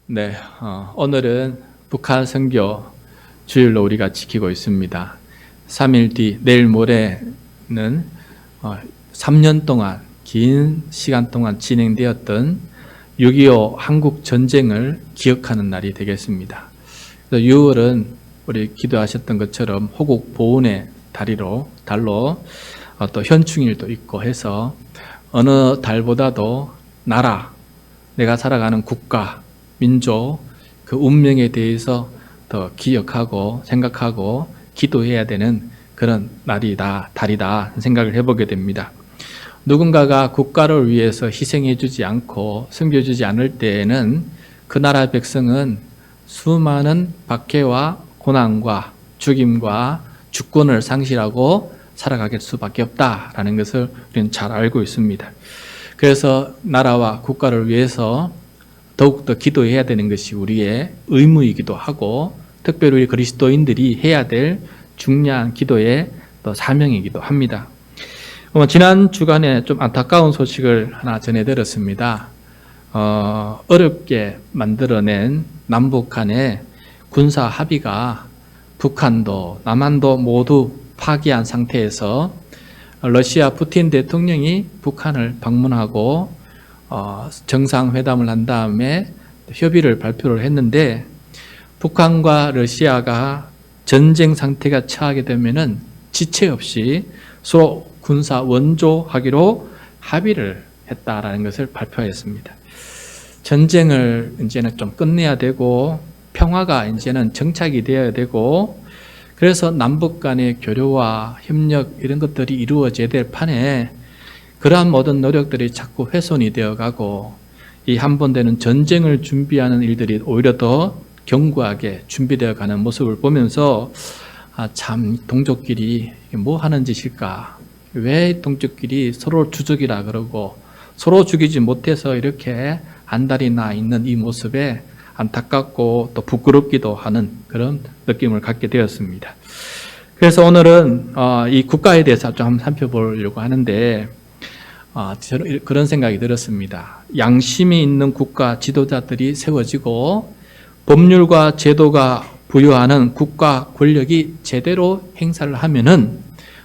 네, 오늘은 북한 선교 주일로 우리가 지키고 있습니다. 3일 뒤, 내일 모레는 3년 동안, 긴 시간 동안 진행되었던 6.25 한국 전쟁을 기억하는 날이 되겠습니다. 6월은 우리 기도하셨던 것처럼 호국 보훈의 달로 또 현충일도 있고 해서 어느 달보다도 나라, 내가 살아가는 국가, 민족, 그 운명에 대해서 더 기억하고 생각하고 기도해야 되는 그런 날이다, 달이다 생각을 해보게 됩니다. 누군가가 국가를 위해서 희생해주지 않고 섬겨주지 않을 때에는 그 나라 백성은 수많은 박해와 고난과 죽임과 주권을 상실하고 살아가게 수밖에 없다라는 것을 우리는 잘 알고 있습니다. 그래서 나라와 국가를 위해서 더욱더 기도해야 되는 것이 우리의 의무이기도 하고 특별히 우리 그리스도인들이 해야 될 중요한 기도의 또 사명이기도 합니다. 지난 주간에 좀 안타까운 소식을 하나 전해드렸습니다. 어렵게 만들어낸 남북 간의 군사 합의가 북한도 남한도 모두 파기한 상태에서 러시아 푸틴 대통령이 북한을 방문하고 정상회담을 한 다음에 협의를 발표를 했는데 북한과 러시아가 전쟁 상태가 처하게 되면은 지체 없이 서로 군사 원조하기로 합의를 했다라는 것을 발표했습니다. 전쟁을 이제는 좀 끝내야 되고 평화가 이제는 정착이 되어야 되고 그래서 남북 간의 교류와 협력 이런 것들이 이루어져야 될 판에 그러한 모든 노력들이 자꾸 훼손이 되어가고 이 한 번 되는 전쟁을 준비하는 일들이 오히려 더 견고하게 준비되어 가는 모습을 보면서 참 동족끼리 뭐 하는 짓일까? 왜 동족끼리 서로 주적이라 그러고 서로 죽이지 못해서 이렇게 안달이 나 있는 이 모습에 안타깝고 또 부끄럽기도 하는 그런 느낌을 갖게 되었습니다. 그래서 오늘은 이 국가에 대해서 좀 한번 살펴보려고 하는데 그런 생각이 들었습니다. 양심이 있는 국가 지도자들이 세워지고 법률과 제도가 부여하는 국가 권력이 제대로 행사를 하면은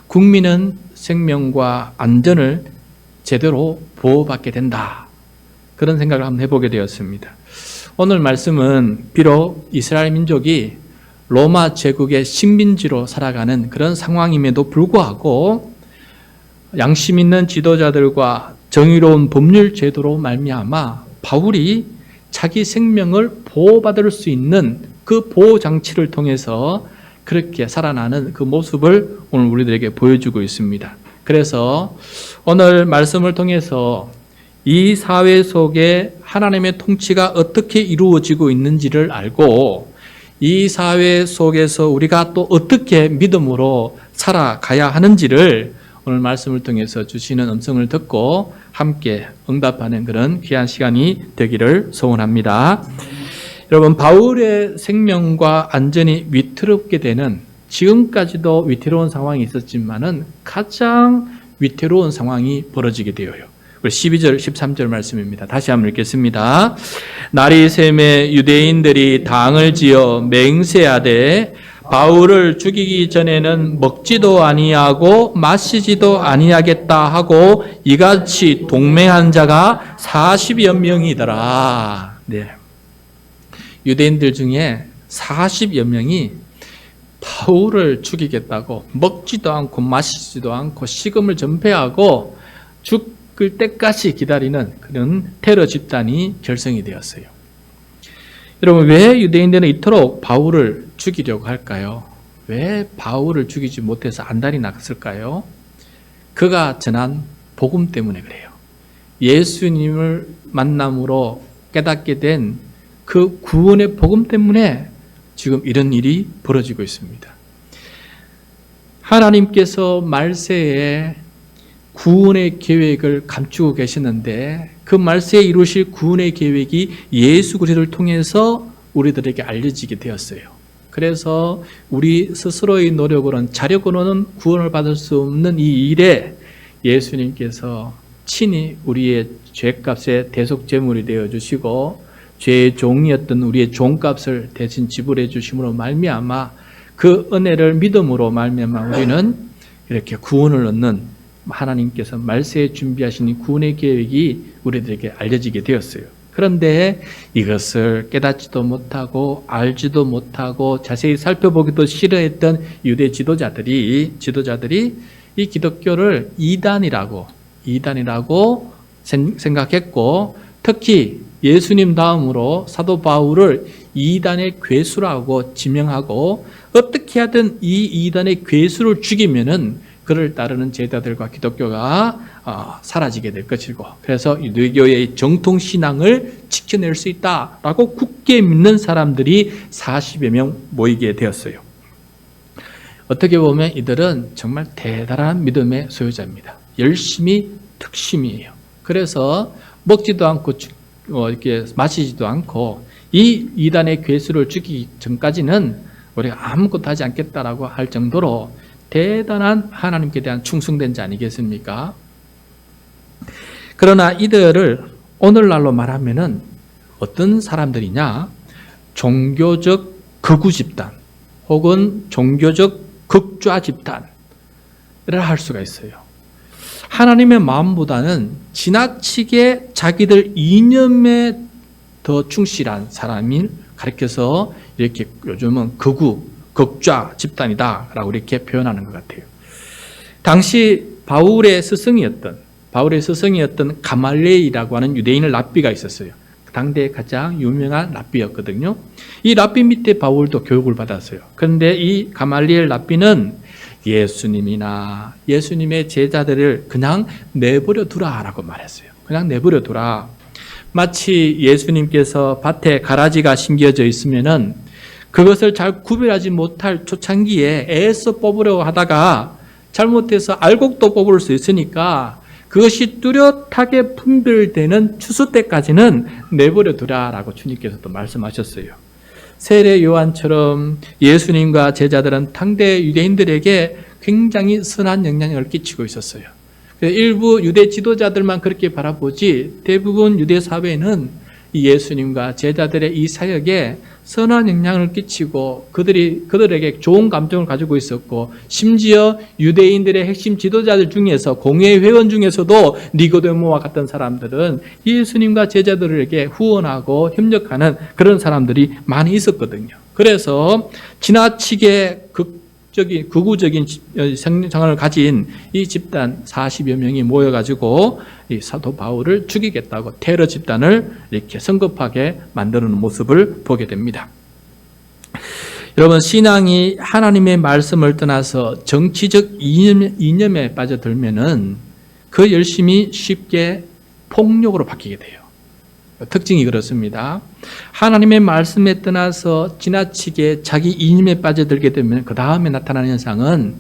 국민은 생명과 안전을 제대로 보호받게 된다. 그런 생각을 한번 해보게 되었습니다. 오늘 말씀은 비록 이스라엘 민족이 로마 제국의 식민지로 살아가는 그런 상황임에도 불구하고 양심 있는 지도자들과 정의로운 법률 제도로 말미암아 바울이 자기 생명을 보호받을 수 있는 그 보호 장치를 통해서 그렇게 살아나는 그 모습을 오늘 우리들에게 보여주고 있습니다. 그래서 오늘 말씀을 통해서 이 사회 속에 하나님의 통치가 어떻게 이루어지고 있는지를 알고 이 사회 속에서 우리가 또 어떻게 믿음으로 살아가야 하는지를 오늘 말씀을 통해서 주시는 음성을 듣고 함께 응답하는 그런 귀한 시간이 되기를 소원합니다. 여러분, 바울의 생명과 안전이 위태롭게 되는 지금까지도 위태로운 상황이 있었지만은 가장 위태로운 상황이 벌어지게 되어요. 12절, 13절 말씀입니다. 다시 한번 읽겠습니다. 날이 새매 유대인들이 당을 지어 맹세하되 바울을 죽이기 전에는 먹지도 아니하고 마시지도 아니하겠다 하고 이같이 동맹한 자가 40여 명이더라. 네. 유대인들 중에 40여 명이 바울을 죽이겠다고 먹지도 않고 마시지도 않고 식음을 전폐하고 죽을 때까지 기다리는 그런 테러 집단이 결성이 되었어요. 여러분, 왜 유대인들은 이토록 바울을 죽이려고 할까요? 왜 바울을 죽이지 못해서 안달이 났을까요? 그가 전한 복음 때문에 그래요. 예수님을 만남으로 깨닫게 된 그 구원의 복음 때문에 지금 이런 일이 벌어지고 있습니다. 하나님께서 말세에 구원의 계획을 감추고 계시는데 그 말세에 이루실 구원의 계획이 예수 그리스도를 통해서 우리들에게 알려지게 되었어요. 그래서 우리 스스로의 노력으로는 자력으로는 구원을 받을 수 없는 이 일에 예수님께서 친히 우리의 죄값의 대속제물이 되어주시고 죄의 종이었던 우리의 종값을 대신 지불해 주심으로 말미암아 그 은혜를 믿음으로 말미암아 우리는 이렇게 구원을 얻는 하나님께서 말세에 준비하신 이 구원의 계획이 우리들에게 알려지게 되었어요. 그런데 이것을 깨닫지도 못하고 알지도 못하고 자세히 살펴보기도 싫어했던 유대 지도자들이 이 기독교를 이단이라고 생각했고, 특히 예수님 다음으로 사도 바울을 이단의 괴수라고 지명하고, 어떻게 하든 이 이단의 괴수를 죽이면은 그를 따르는 제자들과 기독교가 사라지게 될 것이고, 그래서 유대교의 정통신앙을 지켜낼 수 있다라고 굳게 믿는 사람들이 40여 명 모이게 되었어요. 어떻게 보면 이들은 정말 대단한 믿음의 소유자입니다. 열심히 특심이에요. 그래서 먹지도 않고 이렇게 마시지도 않고 이 이단의 괴수를 죽이기 전까지는 우리가 아무것도 하지 않겠다라고 할 정도로 대단한 하나님께 대한 충성된 자 아니겠습니까? 그러나 이들을 오늘날로 말하면은 어떤 사람들이냐? 종교적 극우 집단 혹은 종교적 극좌 집단을 할 수가 있어요. 하나님의 마음보다는 지나치게 자기들 이념에 더 충실한 사람을 가리켜서 이렇게 요즘은 극좌 집단이다라고 이렇게 표현하는 것 같아요. 당시 바울의 스승이었던 가말리엘이라고 하는 유대인의 랍비가 있었어요. 당대에 가장 유명한 랍비였거든요. 이 랍비 밑에 바울도 교육을 받았어요. 그런데 이 가말리엘 랍비는 예수님이나 예수님의 제자들을 그냥 내버려 두라라고 말했어요. 그냥 내버려 두라. 마치 예수님께서 밭에 가라지가 심겨져 있으면은 그것을 잘 구별하지 못할 초창기에 애써 뽑으려고 하다가 잘못해서 알곡도 뽑을 수 있으니까 그것이 뚜렷하게 분별되는 추수 때까지는 내버려 두라라고 주님께서도 말씀하셨어요. 세례 요한처럼 예수님과 제자들은 당대 유대인들에게 굉장히 선한 영향을 끼치고 있었어요. 일부 유대 지도자들만 그렇게 바라보지 대부분 유대 사회는 이 예수님과 제자들의 이 사역에 선한 영향을 끼치고 그들에게 좋은 감정을 가지고 있었고, 심지어 유대인들의 핵심 지도자들 중에서 공회 회원 중에서도 니고데모와 같은 사람들은 예수님과 제자들에게 후원하고 협력하는 그런 사람들이 많이 있었거든요. 그래서 지나치게 극우적인 성향을 가진 이 집단 40여 명이 모여가지고 이 사도 바울을 죽이겠다고 테러 집단을 이렇게 성급하게 만드는 모습을 보게 됩니다. 여러분, 신앙이 하나님의 말씀을 떠나서 정치적 이념에 빠져들면은 그 열심히 쉽게 폭력으로 바뀌게 돼요. 특징이 그렇습니다. 하나님의 말씀에 떠나서 지나치게 자기 이념에 빠져들게 되면 그 다음에 나타나는 현상은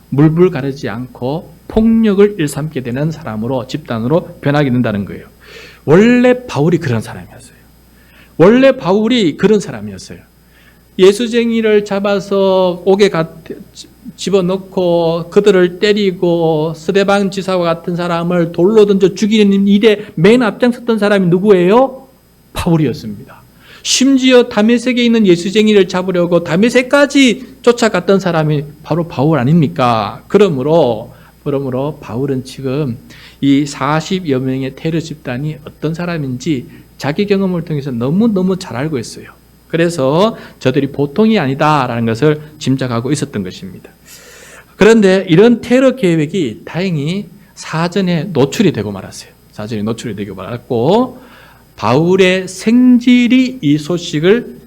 물불 가리지 않고 폭력을 일삼게 되는 사람으로, 집단으로 변하게 된다는 거예요. 원래 바울이 그런 사람이었어요. 예수쟁이를 잡아서 옥에 집어넣고 그들을 때리고 스데반 지사와 같은 사람을 돌로 던져 죽이는 일에 맨 앞장섰던 사람이 누구예요? 바울이었습니다. 심지어 다메섹에 있는 예수쟁이를 잡으려고 다메섹까지 쫓아갔던 사람이 바로 바울 아닙니까? 그러므로 바울은 지금 이 40여 명의 테러 집단이 어떤 사람인지 자기 경험을 통해서 너무너무 잘 알고 있어요. 그래서 저들이 보통이 아니다라는 것을 짐작하고 있었던 것입니다. 그런데 이런 테러 계획이 다행히 사전에 노출이 되고 말았어요. 말았고 바울의 생질이 이 소식을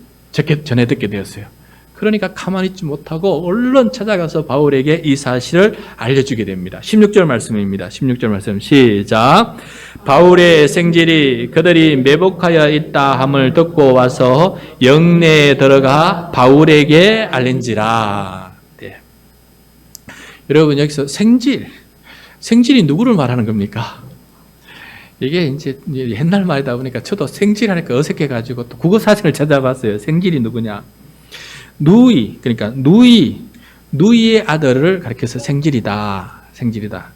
전해 듣게 되었어요. 그러니까 가만히 있지 못하고 얼른 찾아가서 바울에게 이 사실을 알려주게 됩니다. 16절 말씀입니다. 16절 말씀 시작. 바울의 생질이 그들이 매복하여 있다 함을 듣고 와서 영내에 들어가 바울에게 알린지라. 네. 여러분, 여기서 생질이 누구를 말하는 겁니까? 이게 이제 옛날 말이다 보니까 저도 생질하니까 어색해가지고 또 국어 사전을 찾아봤어요. 생질이 누구냐? 누이의 아들을 가리켜서 생질이다.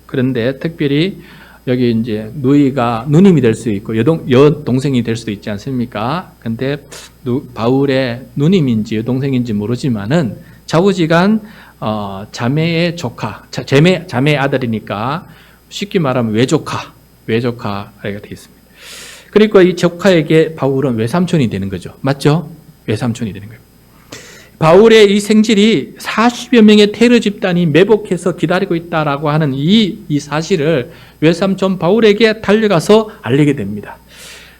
그런데 특별히 여기 이제 누이가 누님이 될 수 있고 여동생이 될 수도 있지 않습니까? 근데 바울의 누님인지 여동생인지 모르지만은 좌우지간 자매의 조카, 자매의 아들이니까 쉽게 말하면 외조카가 되어 있습니다. 그러니까 이 조카에게 바울은 외삼촌이 되는 거죠. 맞죠? 외삼촌이 되는 거예요. 바울의 이 생질이 40여 명의 테러 집단이 매복해서 기다리고 있다라고 하는 이 사실을 외삼촌 바울에게 달려가서 알리게 됩니다.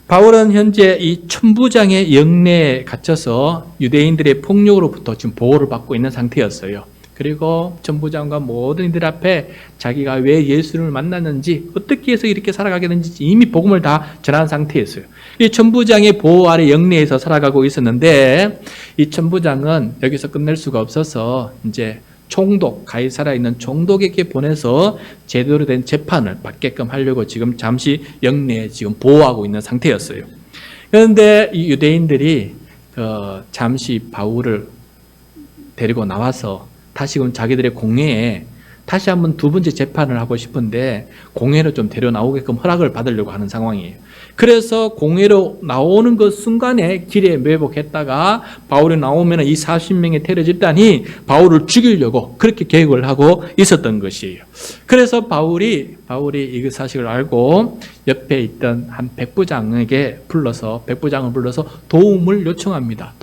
바울은 현재 이 천부장의 영내에 갇혀서 유대인들의 폭력으로부터 지금 보호를 받고 있는 상태였어요. 그리고 천부장과 모든 이들 앞에 자기가 왜 예수를 만났는지, 어떻게 해서 이렇게 살아가게 됐는지 이미 복음을 다 전한 상태였어요. 이 천부장의 보호 아래 영내에서 살아가고 있었는데, 이 천부장은 여기서 끝낼 수가 없어서 이제 총독, 가히 살아있는 총독에게 보내서 제대로 된 재판을 받게끔 하려고 지금 잠시 영내에 지금 보호하고 있는 상태였어요. 그런데 이 유대인들이 잠시 바울을 데리고 나와서 다시금 자기들의 공회에 다시 한번 두 번째 재판을 하고 싶은데 공회로 좀 데려 나오게끔 허락을 받으려고 하는 상황이에요. 그래서 공회로 나오는 그 순간에 길에 매복했다가 바울이 나오면 이 40명의 테러 집단이 바울을 죽이려고 그렇게 계획을 하고 있었던 것이에요. 그래서 바울이 이 사실을 알고 옆에 있던 한 백부장을 불러서 도움을 요청합니다.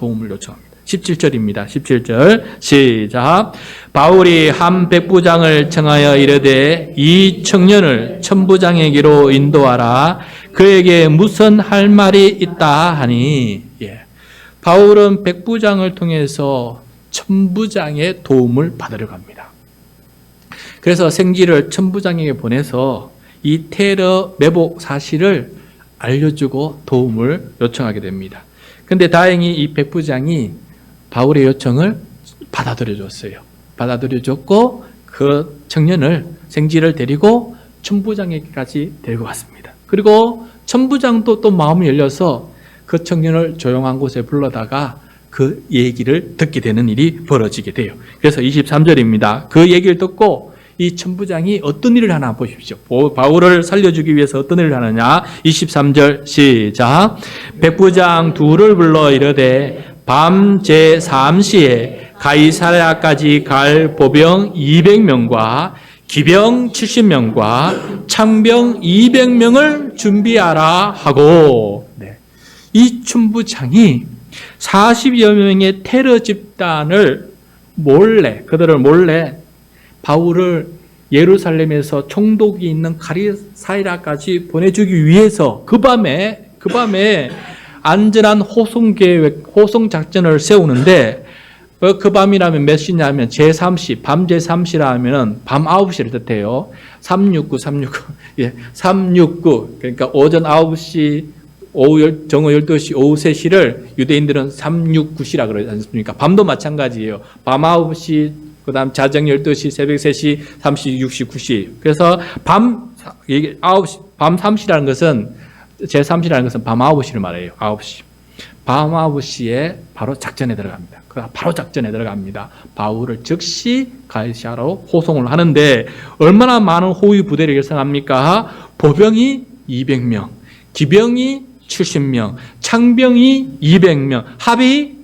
17절입니다. 17절 시작. 바울이 한 백부장을 청하여 이르되 이 청년을 천부장에게로 인도하라. 그에게 무슨 할 말이 있다 하니. 바울은 백부장을 통해서 천부장의 도움을 받으려고 합니다. 그래서 생지를 천부장에게 보내서 이 테러 매복 사실을 알려주고 도움을 요청하게 됩니다. 그런데 다행히 이 백부장이 바울의 요청을 받아들여줬어요. 받아들여줬고 그 청년을 생지를 데리고 천부장에게까지 데리고 갔습니다. 그리고 천부장도 또 마음이 열려서 그 청년을 조용한 곳에 불러다가 그 얘기를 듣게 되는 일이 벌어지게 돼요. 그래서 23절입니다. 그 얘기를 듣고 이 천부장이 어떤 일을 하나 보십시오. 바울을 살려주기 위해서 어떤 일을 하느냐. 23절 시작. 백부장 둘을 불러 이르되 밤 제3시에 가이사랴까지 갈 보병 200명과 기병 70명과 창병 200명을 준비하라 하고, 이 천부장이 40여 명의 테러 집단을 그들을 몰래 바울을 예루살렘에서 총독이 있는 가이사랴까지 보내주기 위해서 그 밤에 안전한 호송 작전을 세우는데, 그 밤이라면 몇 시냐면 제3시, 밤 제3시라면 밤 9시를 뜻해요. 369. 그러니까 오전 9시, 정오 12시, 오후 3시를 유대인들은 369시라 그러지 않습니까? 밤도 마찬가지예요. 밤 9시, 그 다음 자정 12시, 새벽 3시, 3시, 6시, 9시. 그래서 밤 3시라는 것은 제3시라는 것은 밤 9시를 말해요. 9시. 밤 9시에 바로 작전에 들어갑니다. 바로 작전에 들어갑니다. 바울을 즉시 가이사랴로 호송을 하는데 얼마나 많은 호위 부대를 결성합니까? 보병이 200명, 기병이 70명, 창병이 200명, 합이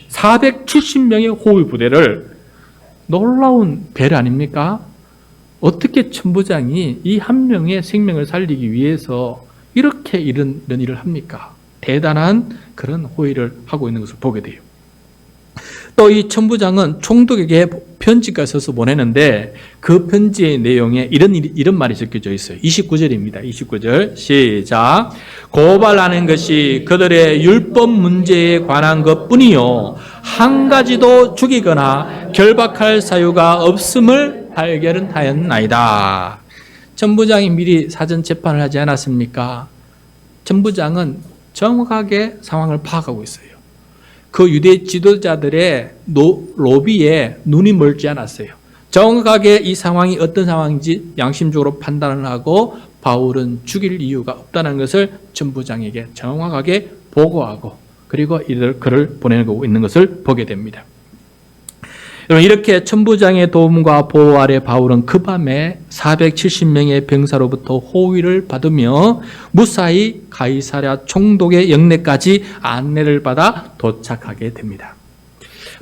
470명의 호위 부대를, 놀라운 배려 아닙니까? 어떻게 천부장이 이 한 명의 생명을 살리기 위해서 이렇게 이런 일을 합니까? 대단한 그런 호의를 하고 있는 것을 보게 돼요. 또 이 천부장은 총독에게 편지까지 써서 보내는데 그 편지의 내용에 이런 말이 적혀져 있어요. 29절입니다. 29절 시작. 고발하는 것이 그들의 율법 문제에 관한 것뿐이요 한 가지도 죽이거나 결박할 사유가 없음을 발견하였나이다. 천부장이 미리 사전 재판을 하지 않았습니까? 천부장은 정확하게 상황을 파악하고 있어요. 그 유대 지도자들의 로비에 눈이 멀지 않았어요. 정확하게 이 상황이 어떤 상황인지 양심적으로 판단을 하고 바울은 죽일 이유가 없다는 것을 천부장에게 정확하게 보고하고 그리고 그를 보내고 있는 것을 보게 됩니다. 여러분, 이렇게 천부장의 도움과 보호 아래 바울은 그 밤에 470명의 병사로부터 호위를 받으며 무사히 가이사랴 총독의 영내까지 안내를 받아 도착하게 됩니다.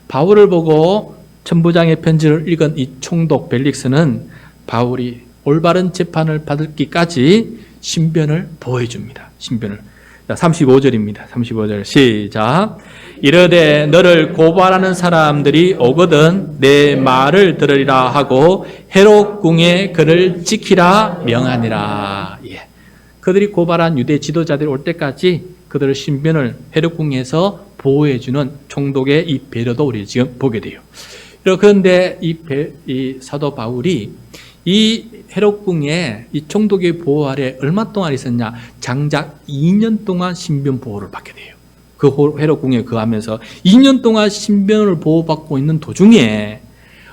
바울을 보고 천부장의 편지를 읽은 이 총독 벨릭스는 바울이 올바른 재판을 받기까지 신변을 보호해줍니다. 신변을. 35절입니다. 35절 시작. 이르되 너를 고발하는 사람들이 오거든 내 말을 들으리라 하고 헤롯 궁에 그를 지키라 명하니라. 예. 그들이 고발한 유대 지도자들이 올 때까지 그들의 신변을 헤롯 궁에서 보호해주는 총독의 이 배려도 우리 지금 보게 돼요. 그런데 이 사도 바울이 이 헤롯 궁에 이 총독의 보호 아래 얼마 동안 있었냐? 장작 2년 동안 신변 보호를 받게 돼요. 그 헤롯 궁에 거하면서 2년 동안 신변을 보호받고 있는 도중에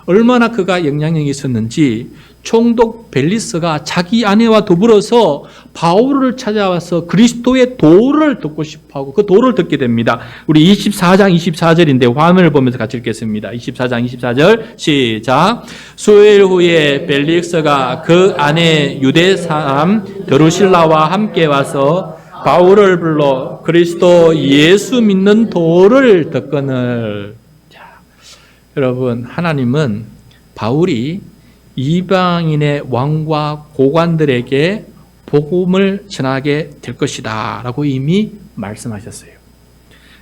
얼마나 그가 영향력이 있었는지 총독 벨리스가 자기 아내와 더불어서 바울을 찾아와서 그리스도의 도를 듣고 싶어하고 그 도를 듣게 됩니다. 우리 24장 24절인데 화면을 보면서 같이 읽겠습니다. 24장 24절 시작. 수일 후에 벨리스가 그 아내 유대 사람 드루실라와 함께 와서 바울을 불러 그리스도 예수 믿는 도를 듣거늘. 자, 여러분, 하나님은 바울이 이방인의 왕과 고관들에게 복음을 전하게 될 것이다 라고 이미 말씀하셨어요.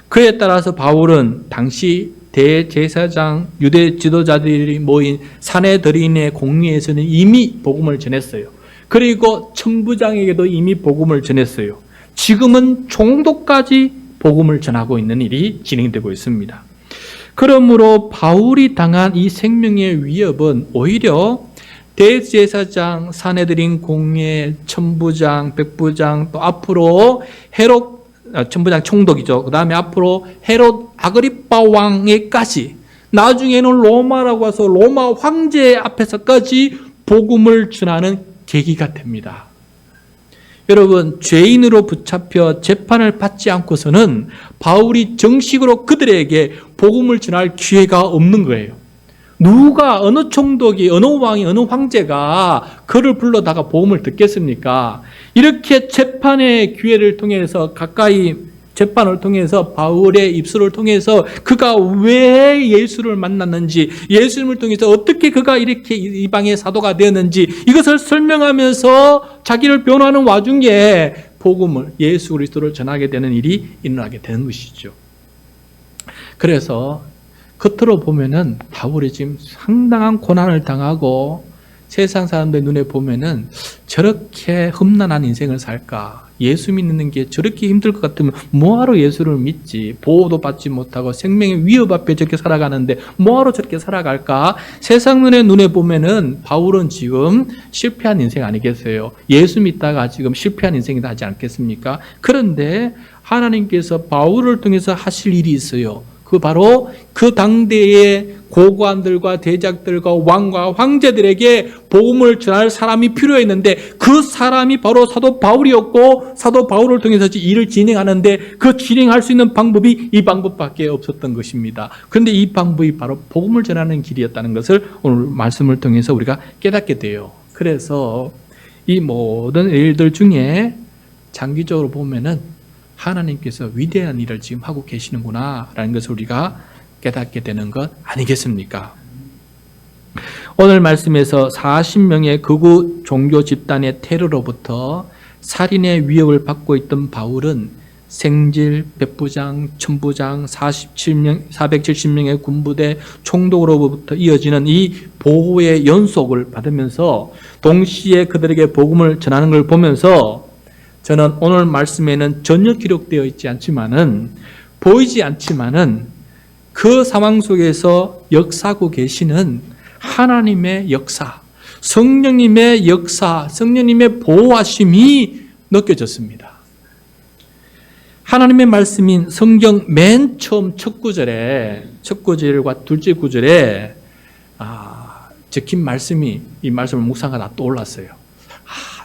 그에 따라서 바울은 당시 대제사장 유대 지도자들이 모인 사내들인의 공회에서는 이미 복음을 전했어요. 그리고 천부장에게도 이미 복음을 전했어요. 지금은 총독까지 복음을 전하고 있는 일이 진행되고 있습니다. 그러므로 바울이 당한 이 생명의 위협은 오히려 대제사장, 사내들인 공회, 천부장, 백부장, 또 앞으로 천부장 총독이죠. 그 다음에 앞으로 헤롯 아그리빠 왕에까지, 나중에는 로마라고 해서 로마 황제 앞에서까지 복음을 전하는 계기가 됩니다. 여러분, 죄인으로 붙잡혀 재판을 받지 않고서는 바울이 정식으로 그들에게 복음을 전할 기회가 없는 거예요. 누가, 어느 총독이, 어느 왕이, 어느 황제가 그를 불러다가 복음을 듣겠습니까? 이렇게 재판의 기회를 통해서 가까이 재판을 통해서 바울의 입술을 통해서 그가 왜 예수를 만났는지, 예수님을 통해서 어떻게 그가 이렇게 이방의 사도가 되었는지 이것을 설명하면서 자기를 변호하는 와중에 복음을, 예수 그리스도를 전하게 되는 일이 일어나게 되는 것이죠. 그래서 겉으로 보면은 바울이 지금 상당한 고난을 당하고 세상 사람들 눈에 보면은 저렇게 험난한 인생을 살까? 예수 믿는 게 저렇게 힘들 것 같으면 뭐하러 예수를 믿지? 보호도 받지 못하고 생명의 위협 앞에 저렇게 살아가는데 뭐하러 저렇게 살아갈까? 세상 눈에 보면은 바울은 지금 실패한 인생 아니겠어요? 예수 믿다가 지금 실패한 인생이다 하지 않겠습니까? 그런데 하나님께서 바울을 통해서 하실 일이 있어요. 그 바로 그 당대의 고관들과 대작들과 왕과 황제들에게 복음을 전할 사람이 필요했는데 그 사람이 바로 사도 바울이었고 사도 바울을 통해서 일을 진행하는데 그 진행할 수 있는 방법이 이 방법밖에 없었던 것입니다. 그런데 이 방법이 바로 복음을 전하는 길이었다는 것을 오늘 말씀을 통해서 우리가 깨닫게 돼요. 그래서 이 모든 일들 중에 장기적으로 보면은 하나님께서 위대한 일을 지금 하고 계시는구나 라는 것을 우리가 깨닫게 되는 것 아니겠습니까? 오늘 말씀에서 40명의 극우 종교 집단의 테러로부터 살인의 위협을 받고 있던 바울은 생질, 백부장, 천부장, 470명의 군부대 총독으로부터 이어지는 이 보호의 연속을 받으면서 동시에 그들에게 복음을 전하는 걸 보면서 저는 오늘 말씀에는 전혀 기록되어 있지 않지만은, 보이지 않지만은 그 상황 속에서 역사하고 계시는 하나님의 역사, 성령님의 역사, 성령님의 보호하심이 느껴졌습니다. 하나님의 말씀인 성경 맨 처음 첫 구절과 둘째 구절에 적힌 말씀이, 이 말씀을 묵상하다 떠올랐어요.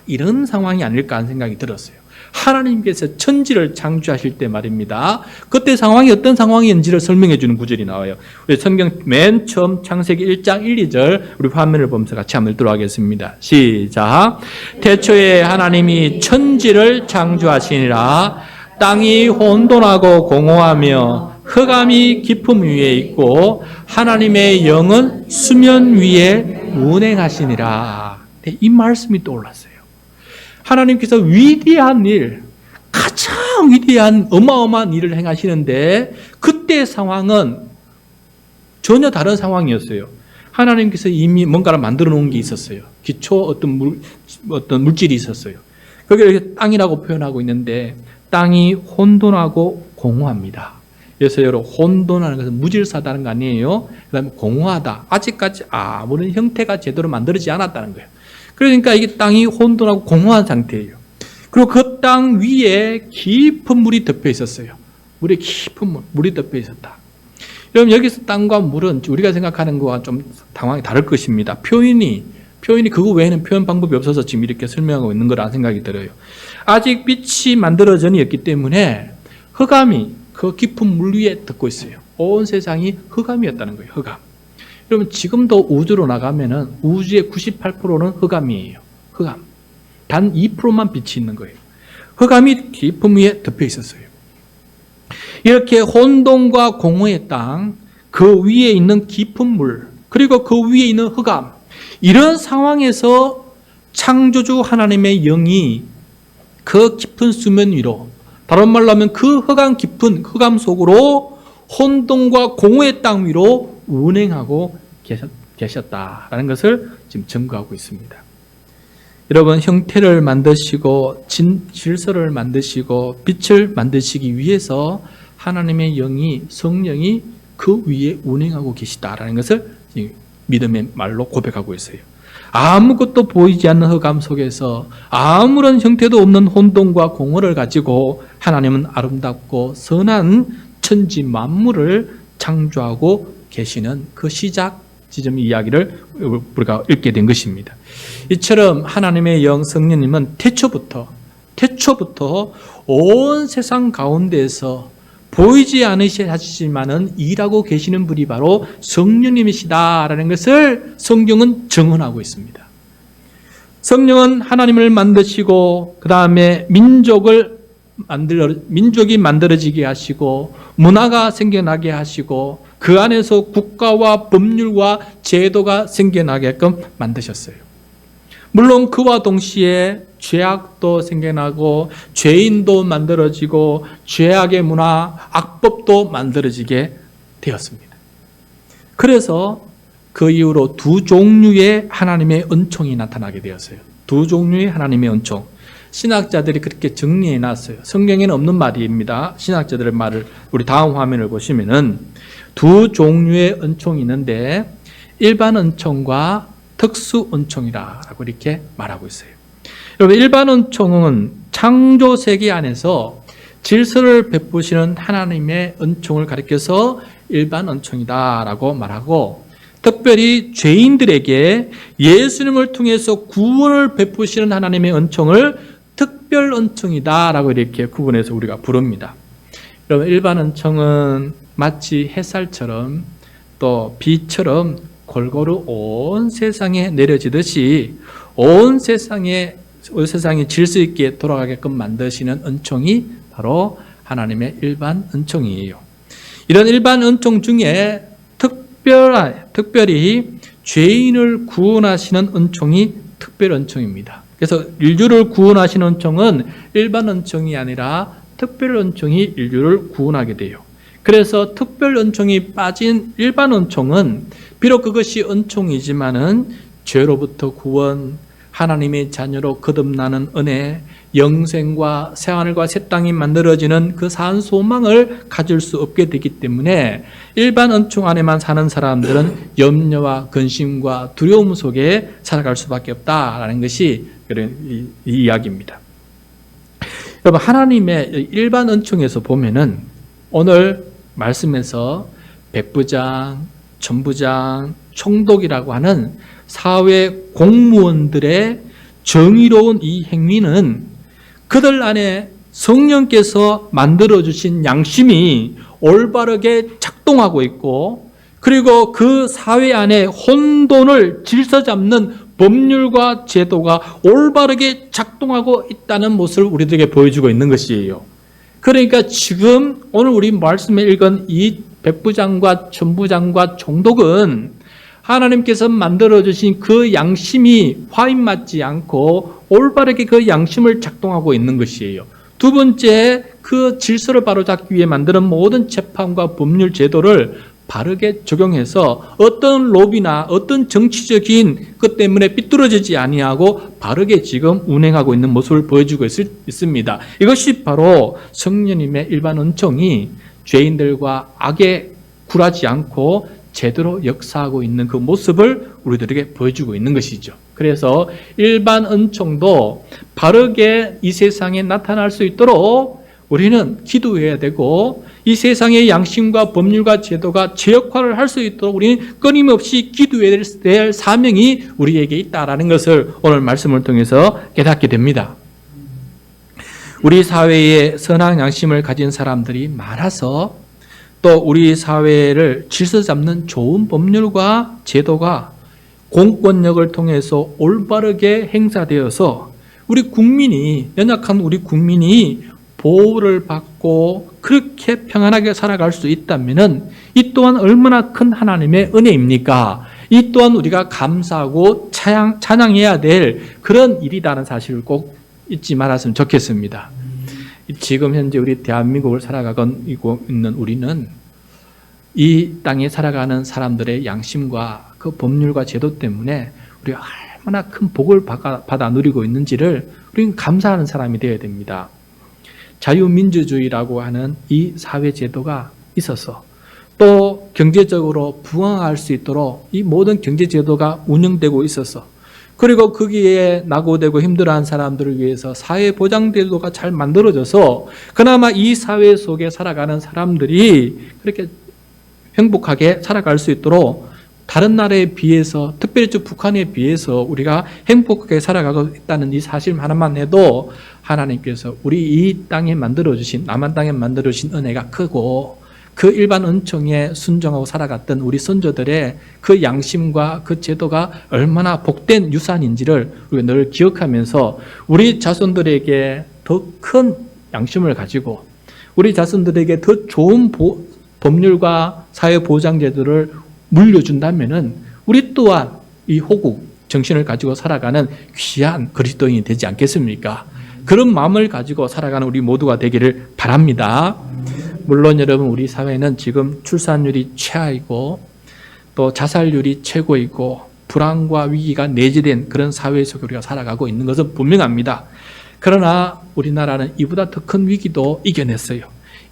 이런 상황이 아닐까 하는 생각이 들었어요. 하나님께서 천지를 창조하실 때 말입니다. 그때 상황이 어떤 상황인지를 설명해 주는 구절이 나와요. 우리 성경 맨 처음 창세기 1장 1, 2절 우리 화면을 보면서 같이 한번 읽도록 하겠습니다. 시작. 태초에 하나님이 천지를 창조하시니라. 땅이 혼돈하고 공허하며 흑암이 깊음 위에 있고 하나님의 영은 수면 위에 운행하시니라. 이 말씀이 떠올랐어요. 하나님께서 위대한 일, 가장 위대한 어마어마한 일을 행하시는데 그때 상황은 전혀 다른 상황이었어요. 하나님께서 이미 뭔가를 만들어 놓은 게 있었어요. 기초 어떤 물질이 있었어요. 거기를 이렇게 땅이라고 표현하고 있는데 땅이 혼돈하고 공허합니다. 그래서 여러분 혼돈하는 것은 무질서하다는 거 아니에요. 그다음에 공허하다. 아직까지 아무런 형태가 제대로 만들어지지 않았다는 거예요. 그러니까 이게 땅이 혼돈하고 공허한 상태예요. 그리고 그 땅 위에 깊은 물이 덮여 있었어요. 물에 깊은 물이 덮여 있었다. 여러분 여기서 땅과 물은 우리가 생각하는 것과 좀 당황이 다를 것입니다. 표현이 그거 외에는 표현 방법이 없어서 지금 이렇게 설명하고 있는 거라 생각이 들어요. 아직 빛이 만들어져 있기 때문에 흑암이 그 깊은 물 위에 덮고 있어요. 온 세상이 흑암이었다는 거예요. 흑암. 여러분 지금도 우주로 나가면은 우주의 98%는 흑암이에요. 흑암. 단 2%만 빛이 있는 거예요. 흑암이 깊은 위에 덮여 있었어요. 이렇게 혼돈과 공허의 땅, 그 위에 있는 깊은 물, 그리고 그 위에 있는 흑암, 이런 상황에서 창조주 하나님의 영이 그 깊은 수면 위로, 다른 말로 하면 그 흑암 깊은 흑암 속으로 혼돈과 공허의 땅 위로 운행하고 계셨다라는 것을 지금 증거하고 있습니다. 여러분 형태를 만드시고 질서를 만드시고 빛을 만드시기 위해서 하나님의 영이 성령이 그 위에 운행하고 계시다라는 것을 믿음의 말로 고백하고 있어요. 아무것도 보이지 않는 흑암 속에서 아무런 형태도 없는 혼돈과 공허를 가지고 하나님은 아름답고 선한 천지 만물을 창조하고 계시는 그 시작 지점 이야기를 우리가 읽게 된 것입니다. 이처럼 하나님의 영 성령님은 태초부터 온 세상 가운데에서 보이지 않으시지만은 일하고 계시는 분이 바로 성령님이시다라는 것을 성경은 증언하고 있습니다. 성령은 하나님을 만드시고 그 다음에 민족이 만들어지게 하시고 문화가 생겨나게 하시고 그 안에서 국가와 법률과 제도가 생겨나게끔 만드셨어요. 물론 그와 동시에 죄악도 생겨나고 죄인도 만들어지고 죄악의 문화, 악법도 만들어지게 되었습니다. 그래서 그 이후로 두 종류의 하나님의 은총이 나타나게 되었어요. 두 종류의 하나님의 은총. 신학자들이 그렇게 정리해 놨어요. 성경에는 없는 말입니다. 신학자들의 말을 우리 다음 화면을 보시면은 두 종류의 은총이 있는데 일반 은총과 특수 은총이라고 이렇게 말하고 있어요. 여러분 일반 은총은 창조 세계 안에서 질서를 베푸시는 하나님의 은총을 가리켜서 일반 은총이다라고 말하고 특별히 죄인들에게 예수님을 통해서 구원을 베푸시는 하나님의 은총을 특별 은총이다라고 이렇게 구분해서 우리가 부릅니다. 여러분 일반 은총은 마치 햇살처럼 또 비처럼 골고루 온 세상에 내려지듯이 온 세상이 질서 있게 돌아가게끔 만드시는 은총이 바로 하나님의 일반 은총이에요. 이런 일반 은총 중에 특별히 죄인을 구원하시는 은총이 특별 은총입니다. 그래서 인류를 구원하시는 은총은 일반 은총이 아니라 특별 은총이 인류를 구원하게 돼요. 그래서 특별 은총이 빠진 일반 은총은 비록 그것이 은총이지만은 죄로부터 구원, 하나님의 자녀로 거듭나는 은혜, 영생과 새하늘과 새 땅이 만들어지는 그 산 소망을 가질 수 없게 되기 때문에 일반 은총 안에만 사는 사람들은 염려와 근심과 두려움 속에 살아갈 수밖에 없다라는 것이 이 이야기입니다. 여러분 하나님의 일반 은총에서 보면은 오늘 말씀에서 백부장, 천부장, 총독이라고 하는 사회 공무원들의 정의로운 이 행위는 그들 안에 성령께서 만들어주신 양심이 올바르게 작동하고 있고, 그리고 그 사회 안에 혼돈을 질서 잡는 법률과 제도가 올바르게 작동하고 있다는 모습을 우리들에게 보여주고 있는 것이에요. 그러니까 지금 오늘 우리 말씀에 읽은 이 백부장과 천부장과 총독은 하나님께서 만들어주신 그 양심이 화인 맞지 않고 올바르게 그 양심을 작동하고 있는 것이에요. 두 번째, 그 질서를 바로잡기 위해 만드는 모든 재판과 법률 제도를 바르게 적용해서 어떤 로비나 어떤 정치적인 것 때문에 삐뚤어지지 아니하고 바르게 지금 운행하고 있는 모습을 보여주고 있습니다. 이것이 바로 성령님의 일반 은총이 죄인들과 악에 굴하지 않고 제대로 역사하고 있는 그 모습을 우리들에게 보여주고 있는 것이죠. 그래서 일반 은총도 바르게 이 세상에 나타날 수 있도록 우리는 기도해야 되고, 이 세상의 양심과 법률과 제도가 제 역할을 할 수 있도록 우리는 끊임없이 기도해야 될 사명이 우리에게 있다라는 것을 오늘 말씀을 통해서 깨닫게 됩니다. 우리 사회에 선한 양심을 가진 사람들이 많아서 또 우리 사회를 질서 잡는 좋은 법률과 제도가 공권력을 통해서 올바르게 행사되어서 우리 국민이, 연약한 우리 국민이 보호를 받고 그렇게 평안하게 살아갈 수 있다면 이 또한 얼마나 큰 하나님의 은혜입니까? 이 또한 우리가 감사하고 찬양해야 될 그런 일이라는 사실을 꼭 잊지 말았으면 좋겠습니다. 지금 현재 우리 대한민국을 살아가고 있는 우리는 이 땅에 살아가는 사람들의 양심과 그 법률과 제도 때문에 우리가 얼마나 큰 복을 받아 누리고 있는지를 우리는 감사하는 사람이 되어야 됩니다. 자유민주주의라고 하는 이 사회제도가 있어서 또 경제적으로 부강할 수 있도록 이 모든 경제제도가 운영되고 있어서, 그리고 거기에 낙오되고 힘들어하는 사람들을 위해서 사회보장제도가 잘 만들어져서 그나마 이 사회 속에 살아가는 사람들이 그렇게 행복하게 살아갈 수 있도록 다른 나라에 비해서, 특별히 북한에 비해서 우리가 행복하게 살아가고 있다는 이 사실 하나만 해도 하나님께서 우리 이 땅에 만들어주신, 남한 땅에 만들어주신 은혜가 크고, 그 일반 은총에 순종하고 살아갔던 우리 선조들의 그 양심과 그 제도가 얼마나 복된 유산인지를 우리가 늘 기억하면서 우리 자손들에게 더 큰 양심을 가지고 우리 자손들에게 더 좋은 법률과 사회보장제도를 물려준다면은 우리 또한 이 호국 정신을 가지고 살아가는 귀한 그리스도인이 되지 않겠습니까? 그런 마음을 가지고 살아가는 우리 모두가 되기를 바랍니다. 물론 여러분, 우리 사회는 지금 출산율이 최하이고 또 자살률이 최고이고 불안과 위기가 내재된 그런 사회 속에 우리가 살아가고 있는 것은 분명합니다. 그러나 우리나라는 이보다 더 큰 위기도 이겨냈어요.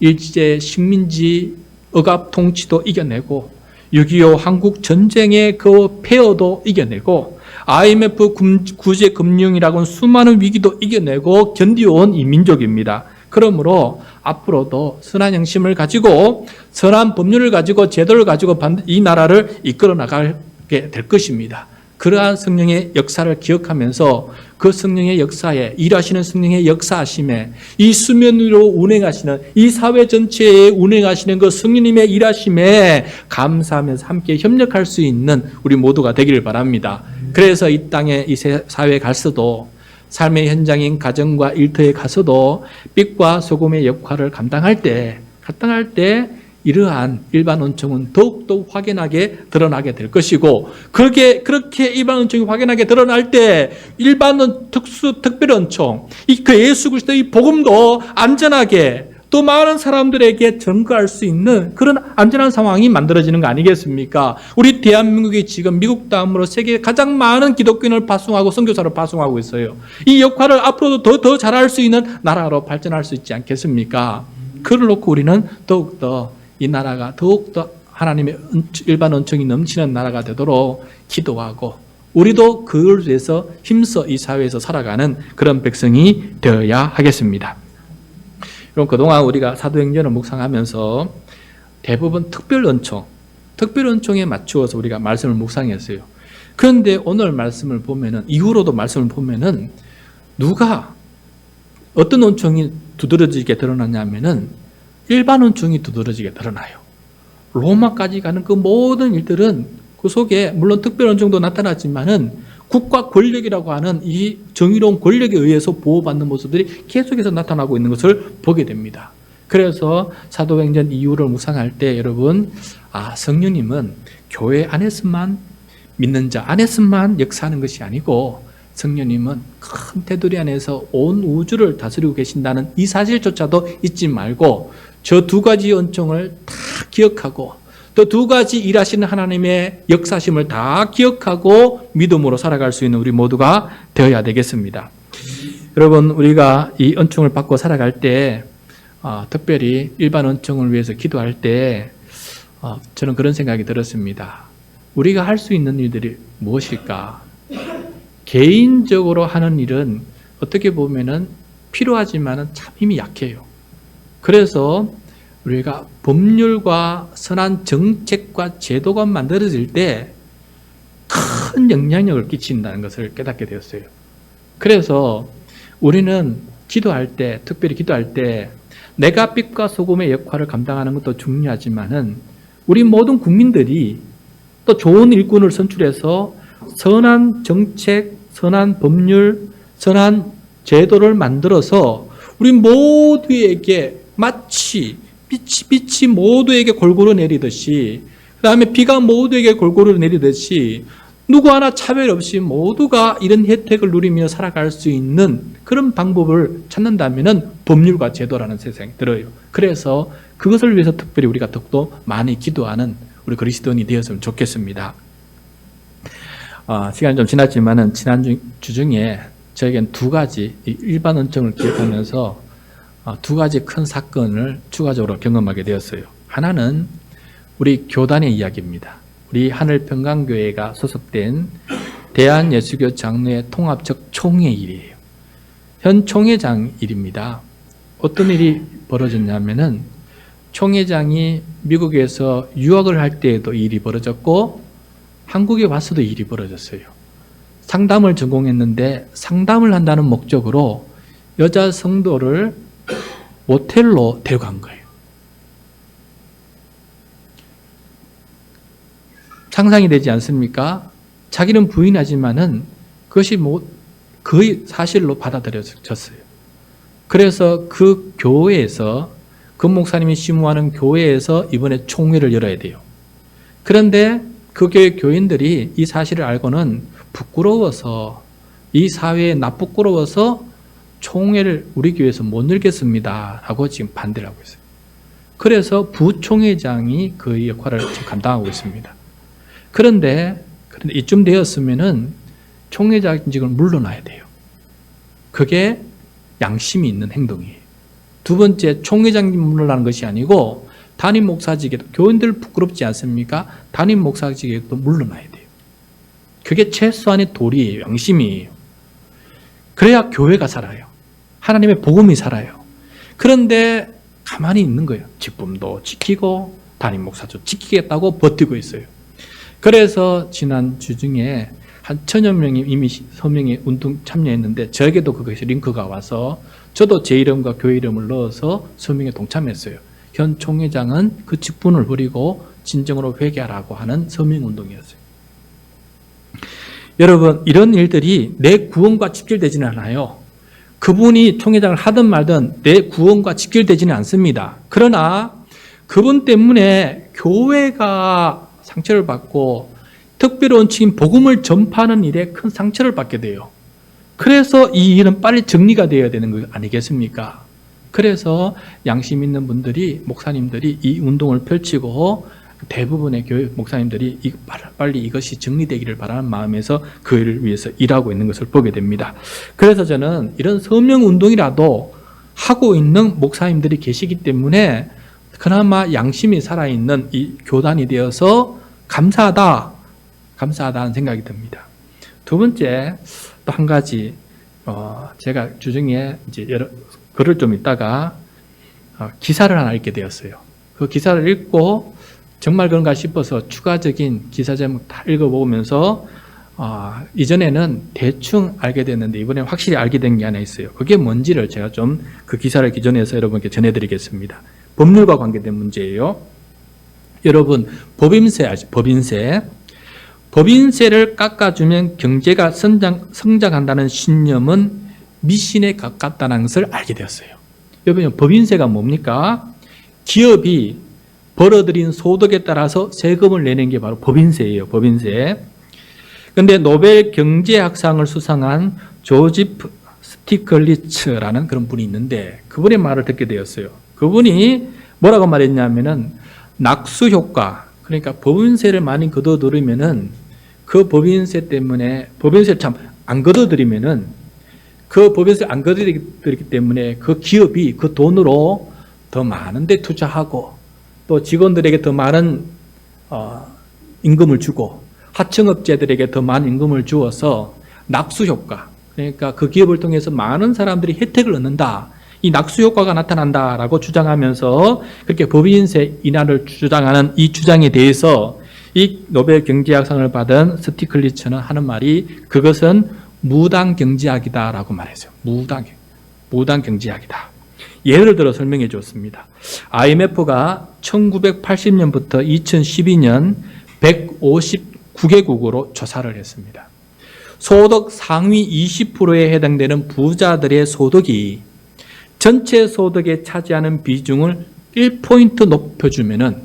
일제 식민지 억압 통치도 이겨내고 6.25 한국 전쟁의 그 폐허도 이겨내고 IMF 구제 금융이라고는 수많은 위기도 이겨내고 견디어온 이 민족입니다. 그러므로 앞으로도 선한 양심을 가지고 선한 법률을 가지고 제도를 가지고 이 나라를 이끌어 나가게 될 것입니다. 그러한 성령의 역사를 기억하면서 그 성령의 역사에, 일하시는 성령의 역사하심에, 이 수면 위로 운행하시는, 이 사회 전체에 운행하시는 그 성령님의 일하심에 감사하면서 함께 협력할 수 있는 우리 모두가 되기를 바랍니다. 그래서 이 땅에, 이 사회에 가서도, 삶의 현장인 가정과 일터에 가서도 빛과 소금의 역할을 감당할 때 이러한 일반 은총은 더욱더 확연하게 드러나게 될 것이고, 그렇게 일반 은총이 확연하게 드러날 때 일반 특별 은총, 그 예수 그리스도의 복음도 안전하게 또 많은 사람들에게 전가할 수 있는 그런 안전한 상황이 만들어지는 거 아니겠습니까? 우리 대한민국이 지금 미국 다음으로 세계에 가장 많은 기독교인을 파송하고 선교사를 파송하고 있어요. 이 역할을 앞으로도 더 잘할 수 있는 나라로 발전할 수 있지 않겠습니까? 그걸 놓고 우리는 더욱더 이 나라가 더욱더 하나님의 일반 은총이 넘치는 나라가 되도록 기도하고, 우리도 그걸 위해서 힘써 이 사회에서 살아가는 그런 백성이 되어야 하겠습니다. 그럼 그동안 우리가 사도행전을 묵상하면서 대부분 특별 은총에 맞추어서 우리가 말씀을 묵상했어요. 그런데 오늘 말씀을 보면은, 이후로도 말씀을 보면은 누가 어떤 은총이 두드러지게 드러나냐면은 일반 은총이 두드러지게 드러나요. 로마까지 가는 그 모든 일들은 그 속에 물론 특별 은총도 나타나지만은 국가 권력이라고 하는 이 정의로운 권력에 의해서 보호받는 모습들이 계속해서 나타나고 있는 것을 보게 됩니다. 그래서 사도행전 이후를 묵상할 때 여러분, 성령님은 교회 안에서만 믿는 자 안에서만 역사하는 것이 아니고 성령님은 큰 테두리 안에서 온 우주를 다스리고 계신다는 이 사실조차도 잊지 말고 저 두 가지 은총을 다 기억하고 또 두 가지 일하시는 하나님의 역사심을 다 기억하고 믿음으로 살아갈 수 있는 우리 모두가 되어야 되겠습니다. 여러분, 우리가 이 은총을 받고 살아갈 때 특별히 일반 은총을 위해서 기도할 때 저는 그런 생각이 들었습니다. 우리가 할 수 있는 일들이 무엇일까? 개인적으로 하는 일은 어떻게 보면은 필요하지만은 참 힘이 약해요. 그래서 우리가 법률과 선한 정책과 제도가 만들어질 때 큰 영향력을 끼친다는 것을 깨닫게 되었어요. 그래서 우리는 기도할 때, 특별히 기도할 때 내가 빛과 소금의 역할을 감당하는 것도 중요하지만은 우리 모든 국민들이 또 좋은 일꾼을 선출해서 선한 정책, 선한 법률, 선한 제도를 만들어서 우리 모두에게 마치 빛이 모두에게 골고루 내리듯이, 그 다음에 비가 모두에게 골고루 내리듯이 누구 하나 차별 없이 모두가 이런 혜택을 누리며 살아갈 수 있는 그런 방법을 찾는다면 법률과 제도라는 세상이 들어요. 그래서 그것을 위해서 특별히 우리가 더욱더 많이 기도하는 우리 그리스도인이 되었으면 좋겠습니다. 시간이 좀 지났지만은 지난 주 중에 저에겐 두 가지 일반 은총을 기억하면서 두 가지 큰 사건을 추가적으로 경험하게 되었어요. 하나는 우리 교단의 이야기입니다. 우리 하늘평강교회가 소속된 대한예수교 장로회 통합적 총회 일이에요. 현 총회장 일입니다. 어떤 일이 벌어졌냐면은 총회장이 미국에서 유학을 할 때에도 일이 벌어졌고 한국에 와서도 일이 벌어졌어요. 상담을 전공했는데 상담을 한다는 목적으로 여자 성도를 모텔로 데려간 거예요. 상상이 되지 않습니까? 자기는 부인하지만은 그것이 거의 사실로 받아들여졌어요. 그래서 그 교회에서, 그 목사님이 심무하는 교회에서 이번에 총회를 열어야 돼요. 그런데 그 교회 교인들이 이 사실을 알고는 부끄러워서, 이 사회에 부끄러워서 총회를 우리 교회에서 못 열겠습니다 라고 지금 반대를 하고 있어요. 그래서 부총회장이 그 역할을 지금 감당하고 있습니다. 그런데 이쯤 되었으면은 총회장직을 물러나야 돼요. 그게 양심이 있는 행동이에요. 두 번째, 총회장님 물러나는 것이 아니고 담임 목사직에도, 교인들 부끄럽지 않습니까? 담임 목사직에도 물러나야 돼요. 그게 최소한의 도리예요. 양심이에요. 그래야 교회가 살아요. 하나님의 복음이 살아요. 그런데 가만히 있는 거예요. 직분도 지키고 담임 목사도 지키겠다고 버티고 있어요. 그래서 지난 주 중에 한 1000여 명이 이미 서명에 운동 참여했는데 저에게도 그것이 링크가 와서 저도 제 이름과 교회 이름을 넣어서 서명에 동참했어요. 현 총회장은 그 직분을 버리고 진정으로 회개하라고 하는 서명운동이었어요. 여러분, 이런 일들이 내 구원과 직결되지는 않아요. 그분이 총회장을 하든 말든 내 구원과 직결되지는 않습니다. 그러나 그분 때문에 교회가 상처를 받고 특별히 원칙인 복음을 전파하는 일에 큰 상처를 받게 돼요. 그래서 이 일은 빨리 정리가 되어야 되는 거 아니겠습니까? 그래서 양심 있는 분들이, 목사님들이 이 운동을 펼치고 대부분의 교회 목사님들이 빨리 이것이 정리되기를 바라는 마음에서 그 일을 위해서 일하고 있는 것을 보게 됩니다. 그래서 저는 이런 서명운동이라도 하고 있는 목사님들이 계시기 때문에 그나마 양심이 살아있는 이 교단이 되어서 감사하다는 생각이 듭니다. 두 번째, 또 한 가지, 제가 주중에 이제 글을 좀 읽다가 기사를 하나 읽게 되었어요. 그 기사를 읽고 정말 그런가 싶어서 추가적인 기사 제목 다 읽어보면서 이전에는 대충 알게 됐는데 이번에 확실히 알게 된 게 하나 있어요. 그게 뭔지를 제가 좀 그 기사를 기존해서 여러분께 전해드리겠습니다. 법률과 관계된 문제예요. 여러분 법인세 아시죠? 법인세를 깎아주면 경제가 성장한다는 신념은 미신에 가깝다는 것을 알게 되었어요. 여러분 법인세가 뭡니까? 기업이 벌어들인 소득에 따라서 세금을 내는 게 바로 법인세예요. 법인세. 그런데 노벨 경제학상을 수상한 조지프 스티클리츠라는 그런 분이 있는데 그분의 말을 듣게 되었어요. 그분이 뭐라고 말했냐면은 낙수 효과, 그러니까 법인세를 많이 걷어들이면은 그 법인세 때문에 법인세를 참 안 걷어들이면은 그 법인세를 안 걷어들이기 때문에 그 기업이 그 돈으로 더 많은 데 투자하고 또 직원들에게 더 많은 임금을 주고 하청업체들에게 더 많은 임금을 주어서 낙수 효과, 그러니까 그 기업을 통해서 많은 사람들이 혜택을 얻는다. 이 낙수 효과가 나타난다라고 주장하면서 그렇게 법인세 인하를 주장하는 이 주장에 대해서 이 노벨 경제학상을 받은 스티클리츠는 하는 말이 그것은 무당 경제학이다라고 말했어요. 무당 경제학이다. 예를 들어 설명해 줬습니다. IMF가 1980년부터 2012년 159개국으로 조사를 했습니다. 소득 상위 20%에 해당되는 부자들의 소득이 전체 소득에 차지하는 비중을 1포인트 높여주면은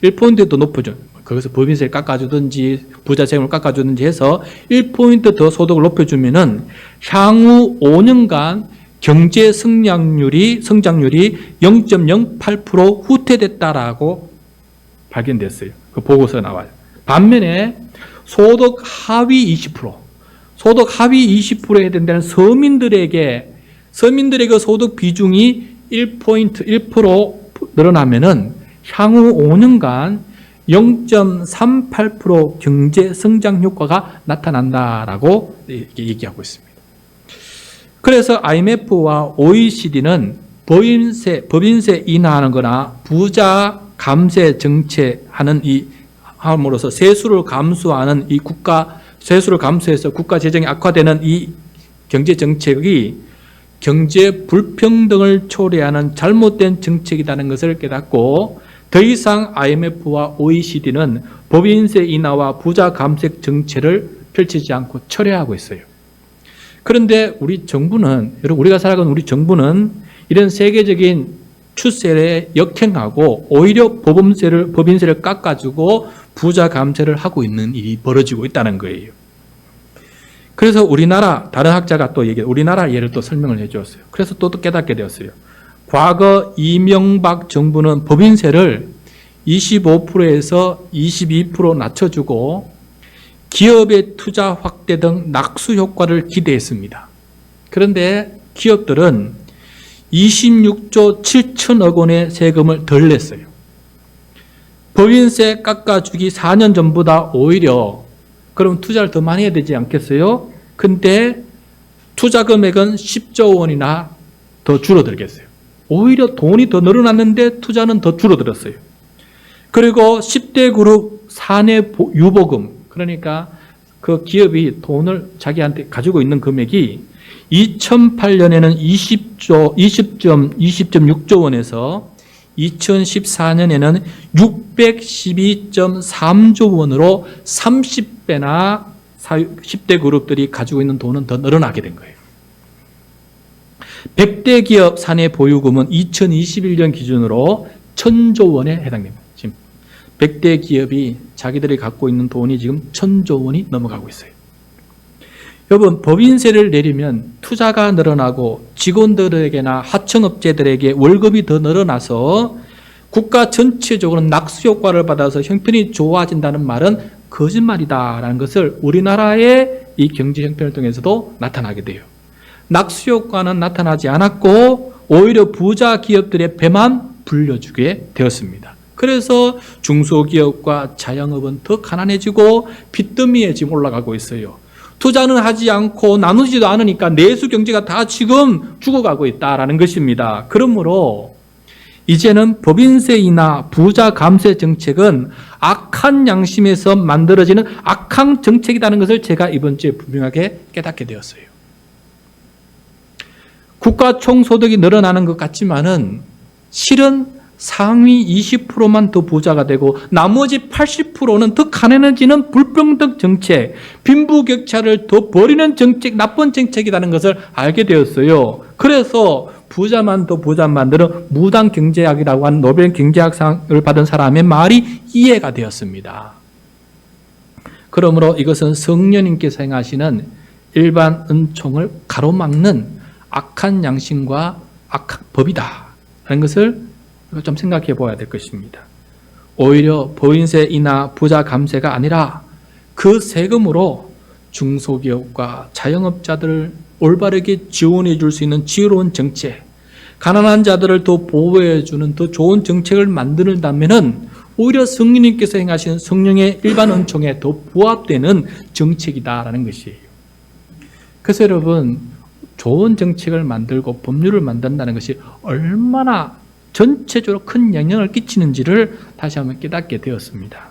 1포인트 더 높여주면 거기서 법인세를 깎아주든지 부자 세금을 깎아주든지 해서 1포인트 더 소득을 높여주면은 향후 5년간 경제 성장률이 0.08% 후퇴됐다라고 발견됐어요. 그 보고서 나와요. 반면에 소득 하위 20%에 해당되는 서민들에게 소득 비중이 1% 늘어나면은 향후 5년간 0.38% 경제 성장 효과가 나타난다라고 얘기하고 있습니다. 그래서 IMF와 OECD는 법인세 인하하는 거나 부자 감세 정책하는 함으로써 세수를 감수하는 세수를 감수해서 국가 재정이 악화되는 이 경제 정책이 경제 불평등을 초래하는 잘못된 정책이라는 것을 깨닫고 더 이상 IMF와 OECD는 법인세 인하와 부자 감세 정책을 펼치지 않고 철회하고 있어요. 그런데 우리 정부는, 여러분 우리가 살아가는 우리 정부는 이런 세계적인 추세에 역행하고 오히려 법인세를 깎아주고 부자 감세를 하고 있는 일이 벌어지고 있다는 거예요. 그래서 우리나라, 다른 학자가 또 우리나라 예를 또 설명을 해주었어요. 그래서 또 깨닫게 되었어요. 과거 이명박 정부는 법인세를 25%에서 22% 낮춰주고 기업의 투자 확대 등 낙수 효과를 기대했습니다. 그런데 기업들은 26조 7천억 원의 세금을 덜 냈어요. 법인세 깎아주기 4년 전보다 오히려 그럼 투자를 더 많이 해야 되지 않겠어요? 근데 투자 금액은 10조 원이나 더 줄어들겠어요. 오히려 돈이 더 늘어났는데 투자는 더 줄어들었어요. 그리고 10대 그룹 사내 유보금, 그러니까 그 기업이 돈을 자기한테 가지고 있는 금액이 2008년에는 20.6조 원에서 2014년에는 612.3조 원으로 30배나 10대 그룹들이 가지고 있는 돈은 더 늘어나게 된 거예요. 100대 기업 사내 보유금은 2021년 기준으로 1000조 원에 해당됩니다. 지금 100대 기업이 자기들이 갖고 있는 돈이 지금 1000조 원이 넘어가고 있어요. 여러분, 법인세를 내리면 투자가 늘어나고 직원들에게나 하청업체들에게 월급이 더 늘어나서 국가 전체적으로 낙수 효과를 받아서 형편이 좋아진다는 말은 거짓말이다라는 것을 우리나라의 이 경제 형편을 통해서도 나타나게 돼요. 낙수 효과는 나타나지 않았고 오히려 부자 기업들의 배만 불려주게 되었습니다. 그래서 중소기업과 자영업은 더 가난해지고 빚더미에 지금 올라가고 있어요. 투자는 하지 않고 나누지도 않으니까 내수 경제가 다 지금 죽어가고 있다라는 것입니다. 그러므로 이제는 법인세이나 부자 감세 정책은 악한 양심에서 만들어지는 악한 정책이라는 것을 제가 이번 주에 분명하게 깨닫게 되었어요. 국가 총소득이 늘어나는 것 같지만은 실은 상위 20%만 더 부자가 되고 나머지 80%는 더 가난해지는 불평등 정책, 빈부격차를 더 벌이는 정책, 나쁜 정책이라는 것을 알게 되었어요. 그래서 부자만 더 부자 만드는 무당 경제학이라고 하는 노벨 경제학상을 받은 사람의 말이 이해가 되었습니다. 그러므로 이것은 성령님께서 행하시는 일반 은총을 가로막는 악한 양심과 악한 법이다 라는 것을 좀 생각해 보아야 될 것입니다. 오히려 보인세이나 부자 감세가 아니라 그 세금으로 중소기업과 자영업자들을 올바르게 지원해 줄 수 있는 지혜로운 정책, 가난한 자들을 더 보호해 주는 더 좋은 정책을 만든다면은 오히려 성령님께서 행하시는 성령의 일반 은총에 더 부합되는 정책이다라는 것이에요. 그래서 여러분, 좋은 정책을 만들고 법률을 만든다는 것이 얼마나 전체적으로 큰 영향을 끼치는지를 다시 한번 깨닫게 되었습니다.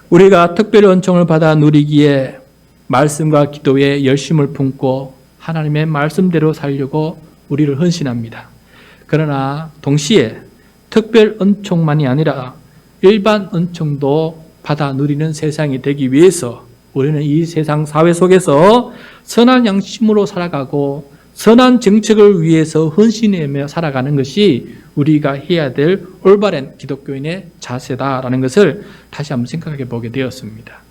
우리가 특별히 은총을 받아 누리기에 말씀과 기도에 열심을 품고 하나님의 말씀대로 살려고 우리를 헌신합니다. 그러나 동시에 특별 은총만이 아니라 일반 은총도 받아 누리는 세상이 되기 위해서 우리는 이 세상 사회 속에서 선한 양심으로 살아가고 선한 정책을 위해서 헌신하며 살아가는 것이 우리가 해야 될 올바른 기독교인의 자세다라는 것을 다시 한번 생각해 보게 되었습니다.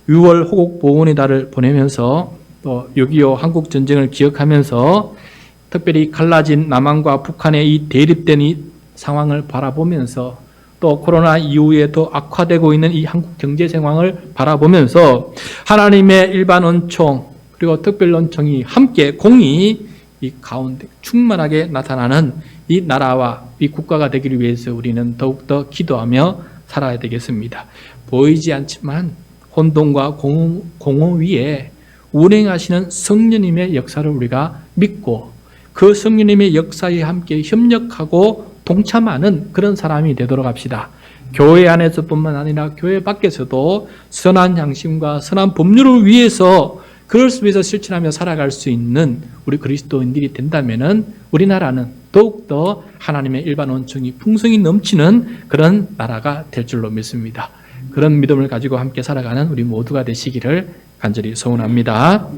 6월 호국 보훈의 달을 보내면서 또 6.25 한국 전쟁을 기억하면서 특별히 갈라진 남한과 북한의 이 대립된 이 상황을 바라보면서 또 코로나 이후에 더 악화되고 있는 이 한국 경제 상황을 바라보면서 하나님의 일반 은총 그리고 특별 은총이 함께 공히 이 가운데 충만하게 나타나는 이 나라와 이 국가가 되기를 위해서 우리는 더욱더 기도하며 살아야 되겠습니다. 보이지 않지만 혼돈과 공허 위에 운행하시는 성령님의 역사를 우리가 믿고 그 성령님의 역사에 함께 협력하고 동참하는 그런 사람이 되도록 합시다. 교회 안에서뿐만 아니라 교회 밖에서도 선한 양심과 선한 법률을 위해서 그걸 위해서 실천하며 살아갈 수 있는 우리 그리스도인들이 된다면은 우리나라는 더욱더 하나님의 일반 은총이 풍성히 넘치는 그런 나라가 될 줄로 믿습니다. 그런 믿음을 가지고 함께 살아가는 우리 모두가 되시기를 간절히 소원합니다.